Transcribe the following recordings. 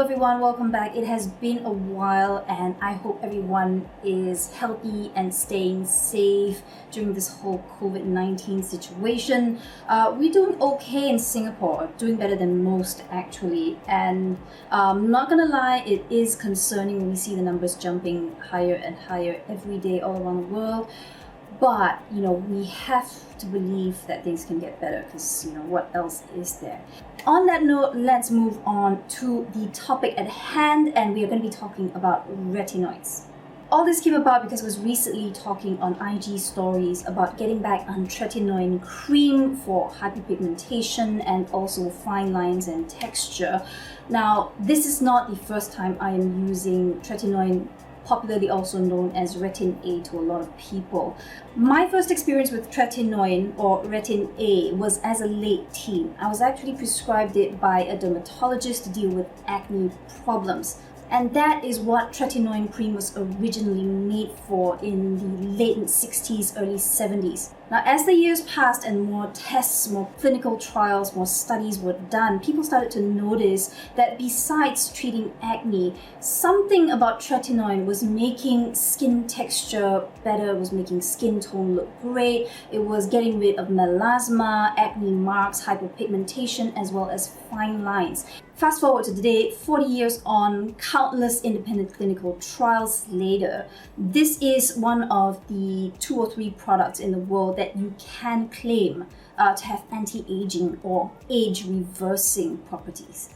everyone, welcome back. It has been a while and I hope everyone is healthy and staying safe during this whole COVID-19 situation. We're doing okay in Singapore, doing better than most actually, and not gonna lie, it is concerning when we see the numbers jumping higher and higher every day all around the world. But, we have to believe that things can get better because, what else is there? On that note, let's move on to the topic at hand, and we are going to be talking about retinoids. All this came about because I was recently talking on IG stories about getting back on Tretinoin cream for hyperpigmentation and also fine lines and texture. Now, this is not the first time I am using Tretinoin, popularly also known as Retin A to a lot of people. My first experience with Tretinoin or Retin A was as a late teen. I was actually prescribed it by a dermatologist to deal with acne problems. And that is what Tretinoin cream was originally made for in the late 60s, early 70s. Now, as the years passed and more tests, more clinical trials, more studies were done, people started to notice that besides treating acne, something about Tretinoin was making skin texture better, was making skin tone look great, it was getting rid of melasma, acne marks, hyperpigmentation, as well as fine lines. Fast forward to today, 40 years on, countless independent clinical trials later, this is one of the 2 or 3 products in the world that you can claim to have anti-aging or age-reversing properties.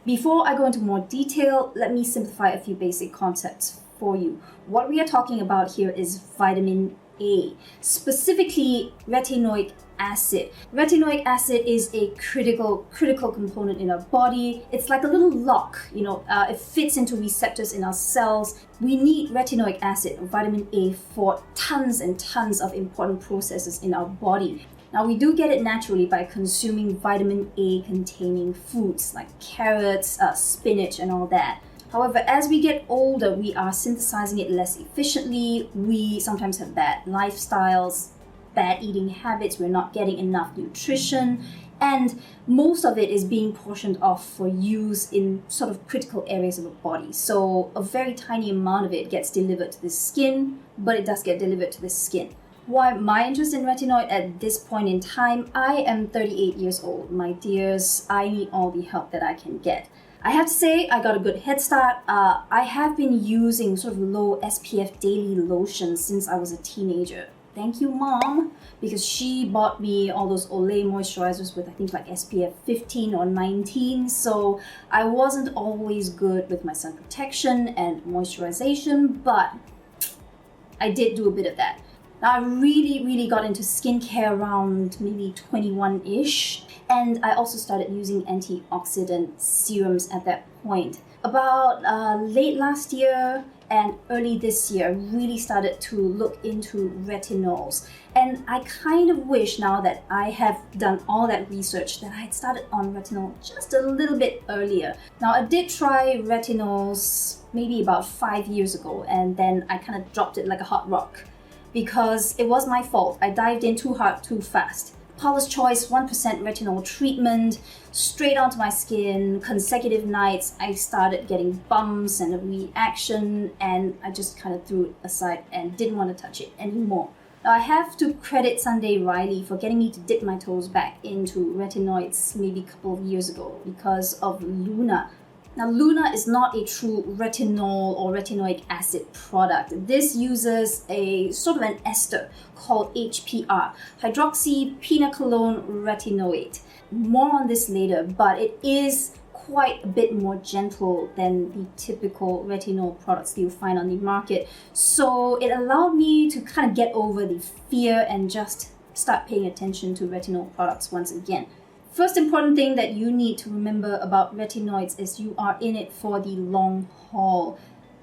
Before I go into more detail, let me simplify a few basic concepts for you. What we are talking about here is vitamin A, specifically retinoic acid. Retinoic acid is a critical component in our body. It's like a little lock, it fits into receptors in our cells. We need retinoic acid, or vitamin A, for tons and tons of important processes in our body. Now, we do get it naturally by consuming vitamin A containing foods like carrots, spinach, and all that. However, as we get older, we are synthesizing it less efficiently. We sometimes have bad lifestyles, bad eating habits, we're not getting enough nutrition, and most of it is being portioned off for use in sort of critical areas of the body. So a very tiny amount of it gets delivered to the skin, but it does get delivered to the skin. Why my interest in retinoid at this point in time? I am 38 years old, my dears. I need all the help that I can get. I have to say, I got a good head start. I have been using sort of low SPF daily lotion since I was a teenager. Thank you, Mom, because she bought me all those Olay moisturizers with I think like SPF 15 or 19. So I wasn't always good with my sun protection and moisturization, but I did do a bit of that. Now, I really got into skincare around maybe 21-ish, and I also started using antioxidant serums at that point. About late last year and early this year, I really started to look into retinols. And I kind of wish now that I have done all that research that I had started on retinol just a little bit earlier. Now, I did try retinols maybe about 5 years ago, and then I kind of dropped it like a hot rock because it was my fault. I dived in too hard, too fast. Paula's Choice 1% retinol treatment, straight onto my skin, consecutive nights, I started getting bumps and a reaction, and I just kind of threw it aside and didn't want to touch it anymore. Now, I have to credit Sunday Riley for getting me to dip my toes back into retinoids maybe a couple of years ago because of Luna. Now, Luna is not a true retinol or retinoic acid product. This uses a sort of an ester called HPR, hydroxypinacolone retinoate. More on this later, but it is quite a bit more gentle than the typical retinol products that you find on the market. So it allowed me to kind of get over the fear and just start paying attention to retinol products once again. First important thing that you need to remember about retinoids is you are in it for the long haul.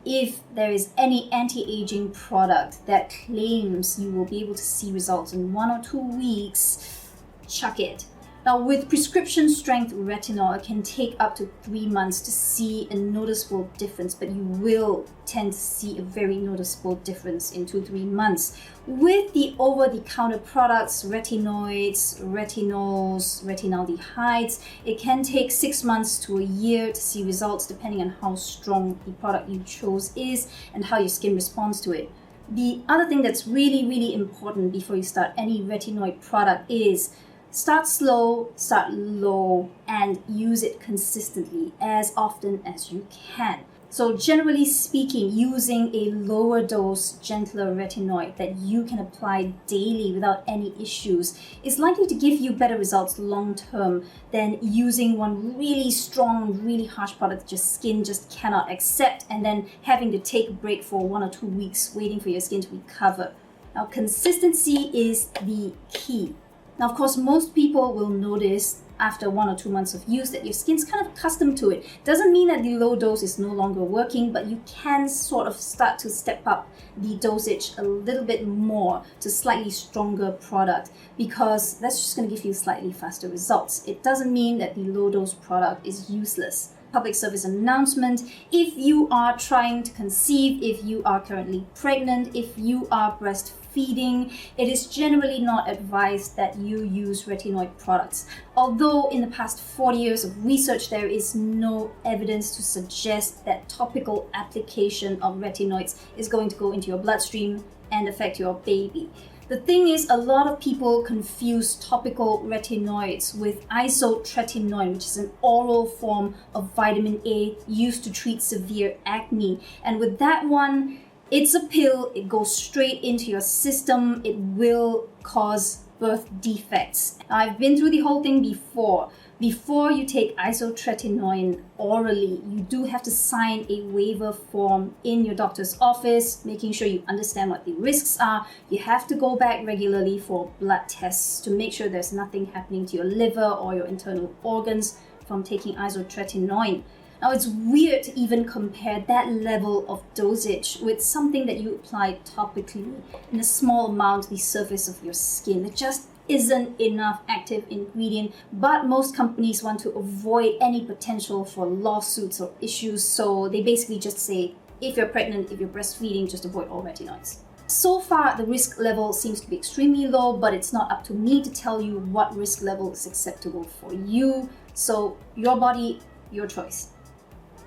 If there is any anti-aging product that claims you will be able to see results in 1 or 2 weeks, chuck it. Now, with prescription strength retinol, it can take up to 3 months to see a noticeable difference, but you will tend to see a very noticeable difference in 2-3 months. With the over-the-counter products, retinoids, retinols, retinaldehydes, it can take 6 months to a year to see results depending on how strong the product you chose is and how your skin responds to it. The other thing that's really, really important before you start any retinoid product is start slow, start low, and use it consistently as often as you can. So generally speaking, using a lower dose, gentler retinoid that you can apply daily without any issues is likely to give you better results long term than using one really strong, really harsh product that your skin just cannot accept and then having to take a break for 1 or 2 weeks waiting for your skin to recover. Now, consistency is the key. Now, of course, most people will notice after 1 or 2 months of use that your skin's kind of accustomed to it. Doesn't mean that the low dose is no longer working, but you can sort of start to step up the dosage a little bit more to slightly stronger product, because that's just going to give you slightly faster results. It doesn't mean that the low dose product is useless. Public service announcement: if you are trying to conceive, if you are currently pregnant, if you are breastfeeding, it is generally not advised that you use retinoid products. Although in the past 40 years of research, there is no evidence to suggest that topical application of retinoids is going to go into your bloodstream and affect your baby. The thing is, a lot of people confuse topical retinoids with Tretinoin, which is an oral form of vitamin A used to treat severe acne. And with that one, it's a pill, it goes straight into your system, it will cause birth defects. Now, I've been through the whole thing before. Before you take Tretinoin orally, you do have to sign a waiver form in your doctor's office, making sure you understand what the risks are. You have to go back regularly for blood tests to make sure there's nothing happening to your liver or your internal organs from taking Tretinoin. Now, it's weird to even compare that level of dosage with something that you apply topically in a small amount to the surface of your skin. It just isn't enough active ingredient, but most companies want to avoid any potential for lawsuits or issues, so they basically just say, if you're pregnant, if you're breastfeeding, just avoid all retinoids. So far, the risk level seems to be extremely low, but it's not up to me to tell you what risk level is acceptable for you. So your body, your choice.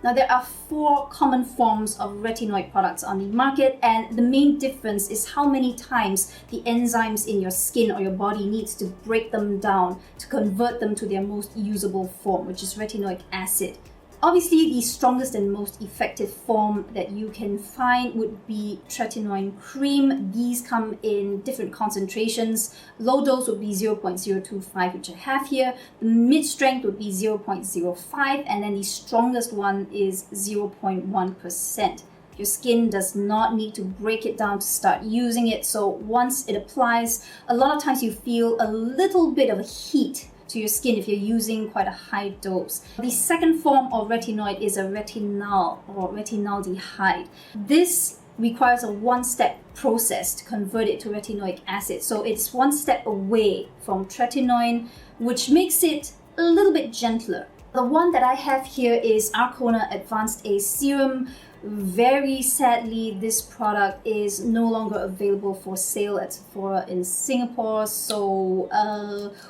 Now, there are 4 common forms of retinoid products on the market, and the main difference is how many times the enzymes in your skin or your body needs to break them down to convert them to their most usable form, which is retinoic acid. Obviously, the strongest and most effective form that you can find would be Tretinoin cream. These come in different concentrations. Low dose would be 0.025, which I have here. The mid-strength would be 0.05, and then the strongest one is 0.1%. Your skin does not need to break it down to start using it, so once it applies, a lot of times you feel a little bit of a heat to your skin if you're using quite a high dose. The second form of retinoid is a retinal or retinaldehyde. This requires a one-step process to convert it to retinoic acid. So it's one step away from tretinoin, which makes it a little bit gentler. The one that I have here is Arcona Advanced A Serum. Very sadly, this product is no longer available for sale at Sephora in Singapore. So,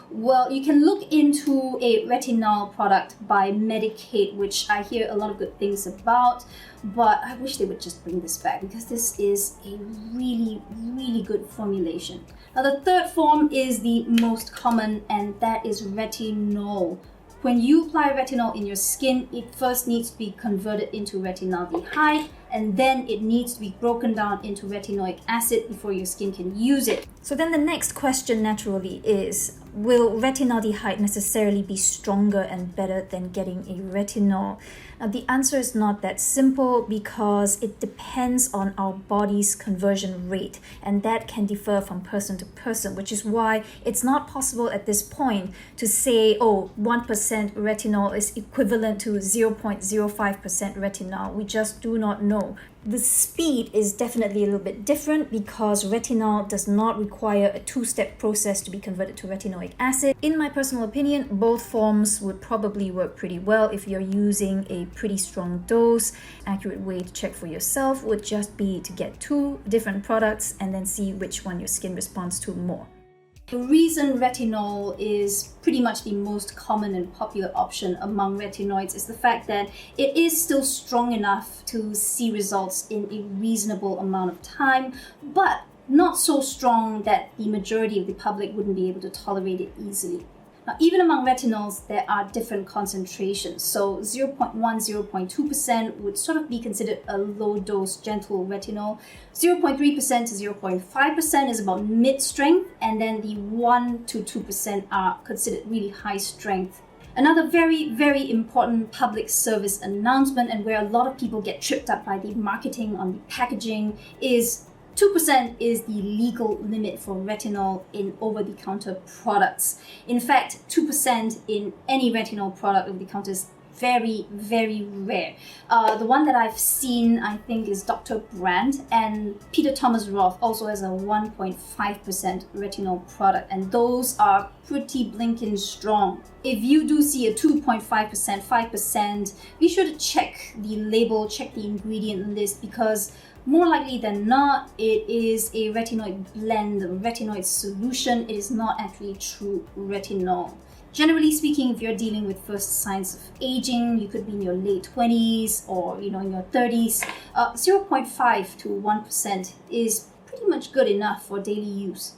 well, you can look into a retinol product by Medicaid, which I hear a lot of good things about. But I wish they would just bring this back because this is a really, really good formulation. Now, the third form is the most common, and that is retinol. When you apply retinol in your skin, it first needs to be converted into retinaldehyde, and then it needs to be broken down into retinoic acid before your skin can use it. So then the next question naturally is, will retinaldehyde necessarily be stronger and better than getting a retinol? Now, the answer is not that simple because it depends on our body's conversion rate, and that can differ from person to person, which is why it's not possible at this point to say, oh, 1% retinol is equivalent to 0.05% retinol. We just do not know know. The speed is definitely a little bit different because retinol does not require a two-step process to be converted to retinoic acid. In my personal opinion, both forms would probably work pretty well if you're using a pretty strong dose. Accurate way to check for yourself would just be to get 2 different products and then see which one your skin responds to more. The reason retinol is pretty much the most common and popular option among retinoids is the fact that it is still strong enough to see results in a reasonable amount of time, but not so strong that the majority of the public wouldn't be able to tolerate it easily. Now, even among retinols, there are different concentrations. So 0.1, 0.2% would sort of be considered a low-dose gentle retinol. 0.3% to 0.5% is about mid-strength, and then the 1 to 2% are considered really high-strength. Another very, very important public service announcement, and where a lot of people get tripped up by the marketing on the packaging, is 2% is the legal limit for retinol in over-the-counter products. In fact, 2% in any retinol product over-the-counter is very, very rare. The one that I've seen, I think, is Dr. Brandt, and Peter Thomas Roth also has a 1.5% retinol product, and those are pretty blinking strong. If you do see a 2.5%, 5%, be sure to check the label, check the ingredient list, because more likely than not, it is a retinoid blend, a retinoid solution. It is not actually true retinol. Generally speaking, if you're dealing with first signs of aging, you could be in your late 20s or in your 30s, 0.5 to 1% is pretty much good enough for daily use.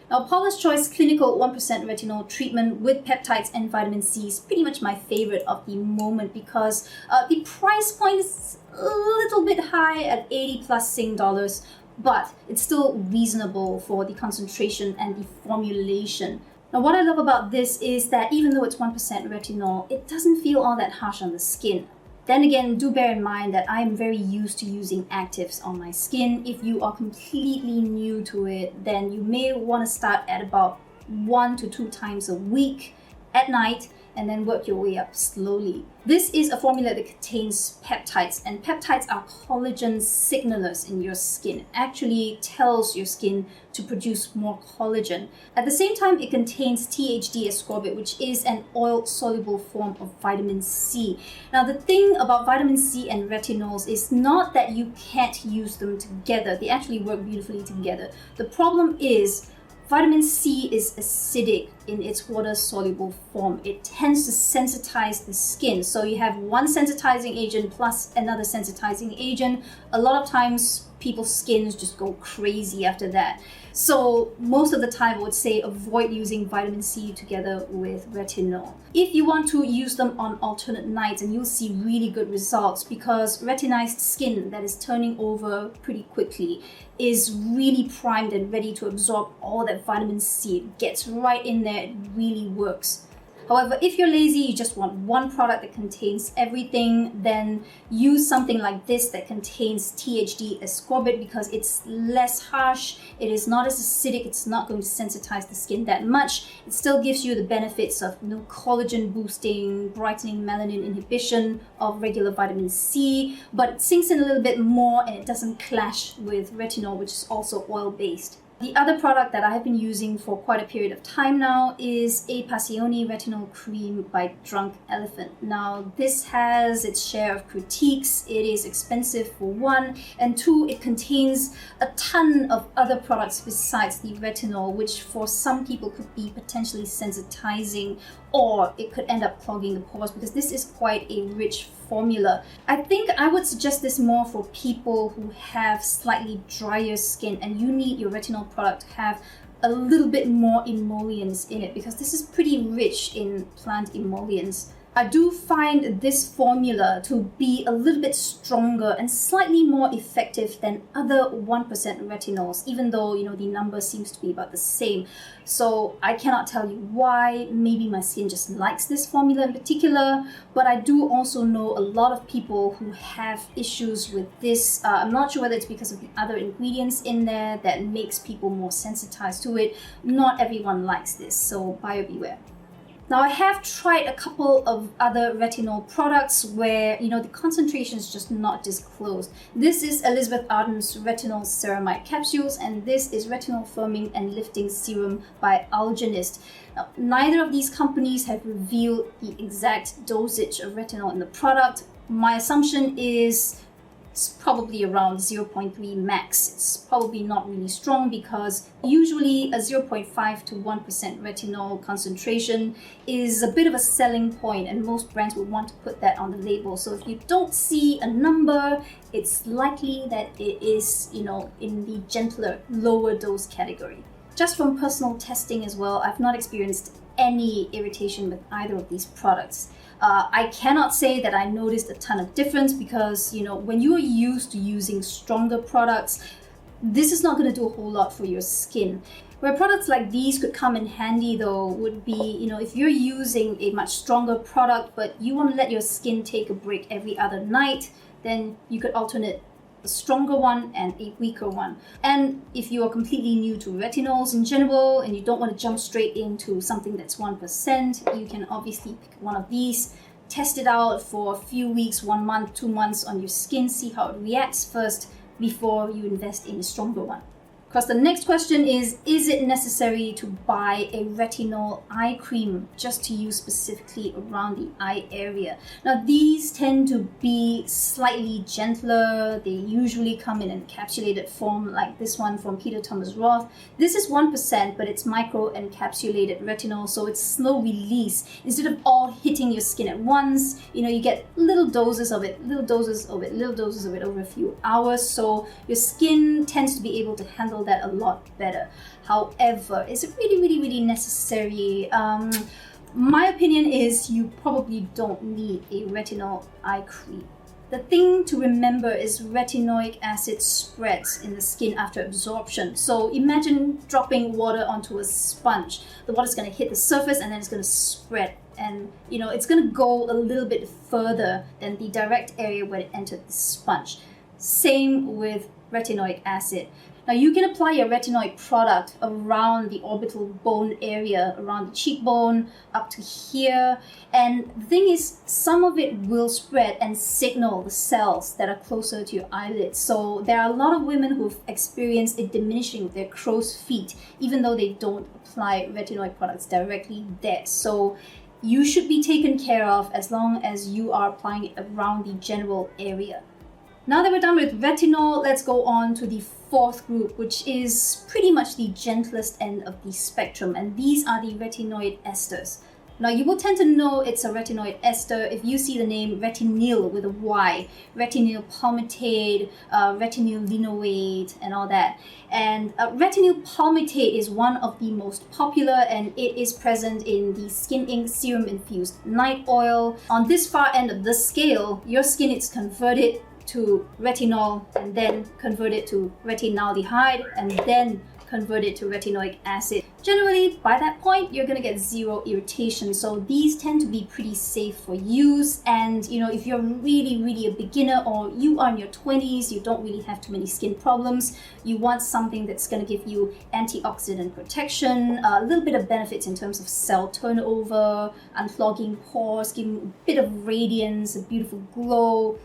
Now, Paula's Choice Clinical 1% Retinol treatment with peptides and vitamin C is pretty much my favorite of the moment because the price point is a little bit high at 80 plus Sing dollars, but it's still reasonable for the concentration and the formulation. Now, what I love about this is that even though it's 1% retinol, it doesn't feel all that harsh on the skin. Then again, do bear in mind that I'm very used to using actives on my skin. If you are completely new to it, then you may want to start at about 1 to 2 times a week at night and then work your way up slowly. This is a formula that contains peptides, and peptides are collagen signalers in your skin. It actually tells your skin to produce more collagen. At the same time, it contains THD ascorbate, which is an oil-soluble form of vitamin C. Now, the thing about vitamin C and retinols is not that you can't use them together. They actually work beautifully together. The problem is vitamin C is acidic in its water-soluble form. It tends to sensitize the skin. So you have one sensitizing agent plus another sensitizing agent. A lot of times people's skins just go crazy after that. So most of the time I would say avoid using vitamin C together with retinol. If you want to use them on alternate nights, and you'll see really good results because retinized skin that is turning over pretty quickly is really primed and ready to absorb all that vitamin C. It gets right in there, it really works. However, if you're lazy, you just want one product that contains everything, then use something like this that contains THD ascorbate because it's less harsh, it is not as acidic, it's not going to sensitize the skin that much. It still gives you the benefits of collagen boosting, brightening, melanin inhibition of regular vitamin C, but it sinks in a little bit more and it doesn't clash with retinol, which is also oil-based. The other product that I have been using for quite a period of time now is a-passioni retinol cream by Drunk Elephant. Now, this has its share of critiques. It is expensive for one, and two, it contains a ton of other products besides the retinol, which for some people could be potentially sensitizing, or it could end up clogging the pores because this is quite a rich formula. I think I would suggest this more for people who have slightly drier skin and you need your retinol product to have a little bit more emollients in it because this is pretty rich in plant emollients. I do find this formula to be a little bit stronger and slightly more effective than other 1% retinols, even though the number seems to be about the same. So I cannot tell you why. Maybe my skin just likes this formula in particular, but I do also know a lot of people who have issues with this. I'm not sure whether it's because of the other ingredients in there that makes people more sensitized to it. Not everyone likes this, so buyer beware. Now, I have tried a couple of other retinol products where, the concentration is just not disclosed. This is Elizabeth Arden's Retinol Ceramide Capsules, and this is Retinol Firming and Lifting Serum by Algenist. Now, neither of these companies have revealed the exact dosage of retinol in the product. My assumption is it's probably around 0.3 max. It's probably not really strong because usually a 0.5 to 1% retinol concentration is a bit of a selling point, and most brands would want to put that on the label. So if you don't see a number, it's likely that it is, in the gentler, lower dose category. Just from personal testing as well, I've not experienced any irritation with either of these products. I cannot say that I noticed a ton of difference because, when you are used to using stronger products, this is not going to do a whole lot for your skin. Where products like these could come in handy though would be, if you're using a much stronger product but you want to let your skin take a break every other night, then you could alternate a stronger one and a weaker one. And if you are completely new to retinols in general and you don't want to jump straight into something that's 1%, you can obviously pick one of these, test it out for a few weeks, 1 month, 2 months on your skin, see how it reacts first before you invest in a stronger one. Because the next question is it necessary to buy a retinol eye cream just to use specifically around the eye area? Now, these tend to be slightly gentler. They usually come in an encapsulated form like this one from Peter Thomas Roth. This is 1%, but it's micro-encapsulated retinol, so it's slow release. Instead of all hitting your skin at once, you get little doses of it over a few hours, so your skin tends to be able to handle that a lot better. However, is it really necessary? My opinion is you probably don't need a retinol eye cream. The thing to remember is retinoic acid spreads in the skin after absorption. So imagine dropping water onto a sponge. The water's going to hit the surface and then it's going to spread. And it's going to go a little bit further than the direct area where it entered the sponge. Same with retinoic acid. Now, you can apply your retinoid product around the orbital bone area, around the cheekbone, up to here. And the thing is, some of it will spread and signal the cells that are closer to your eyelids. So there are a lot of women who've experienced a diminishing of their crow's feet, even though they don't apply retinoid products directly there. So you should be taken care of as long as you are applying it around the general area. Now that we're done with retinol, let's go on to the fourth group, which is pretty much the gentlest end of the spectrum, and these are the retinoid esters. Now, you will tend to know it's a retinoid ester if you see the name Retinyl with a Y, retinyl palmitate, retinyl linoate, and all that. And retinyl palmitate is one of the most popular, and it is present in the Skin Ink Serum Infused Night Oil. On this far end of the scale, your skin is converted to retinol and then converted to retinaldehyde and then converted to retinoic acid. Generally, by that point, you're going to get zero irritation. So these tend to be pretty safe for use. And if you're really a beginner or you are in your 20s, you don't really have too many skin problems, you want something that's going to give you antioxidant protection, a little bit of benefits in terms of cell turnover, unclogging pores, giving a bit of radiance, a beautiful glow,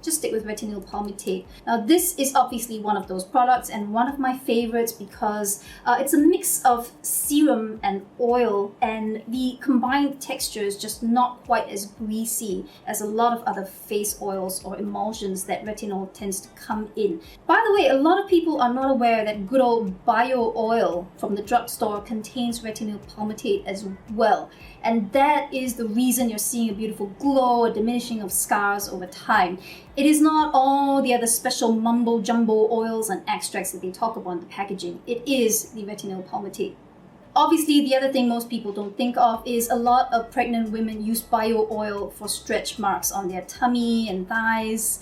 just stick with retinyl palmitate. Now, this is obviously one of those products and one of my favorites because it's a mix of serum and oil, and the combined texture is just not quite as greasy as a lot of other face oils or emulsions that retinol tends to come in. By the way, a lot of people are not aware that good old bio oil from the drugstore contains retinyl palmitate as well. And that is the reason you're seeing a beautiful glow, a diminishing of scars over time. It is not all the other special mumbo jumbo oils and extracts that they talk about in the packaging. It is the retinyl palmitate. Obviously, the other thing most people don't think of is a lot of pregnant women use bio oil for stretch marks on their tummy and thighs.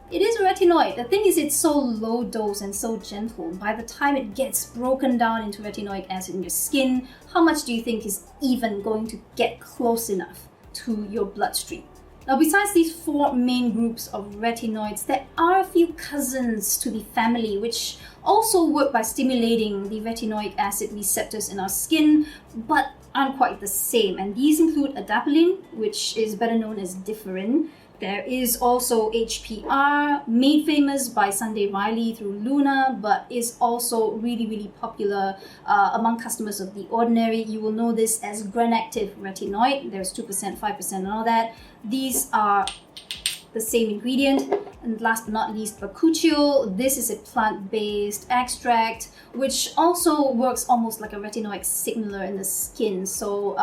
It is a retinoid. The thing is, it's so low dose and so gentle. By the time it gets broken down into retinoic acid in your skin, how much do you think is even going to get close enough to your bloodstream? Now, besides these four main groups of retinoids, there are a few cousins to the family which also work by stimulating the retinoic acid receptors in our skin, but aren't quite the same, and these include Adapalene, which is better known as differin. There is also HPR, made famous by Sunday Riley through Luna, but is also really, really popular among customers of The Ordinary. You will know this as Granactive retinoid. There's 2%, 5%, and all that. These are the same ingredient. And last but not least, Bakuchiol. This is a plant-based extract, which also works almost like a retinoid signaler in the skin. So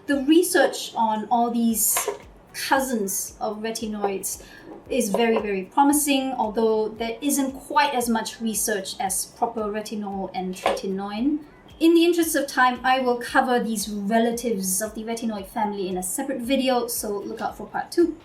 the research on all these cousins of retinoids is very, very promising, although there isn't quite as much research as proper retinol and tretinoin. In the interest of time, I will cover these relatives of the retinoid family in a separate video, so look out for part 2.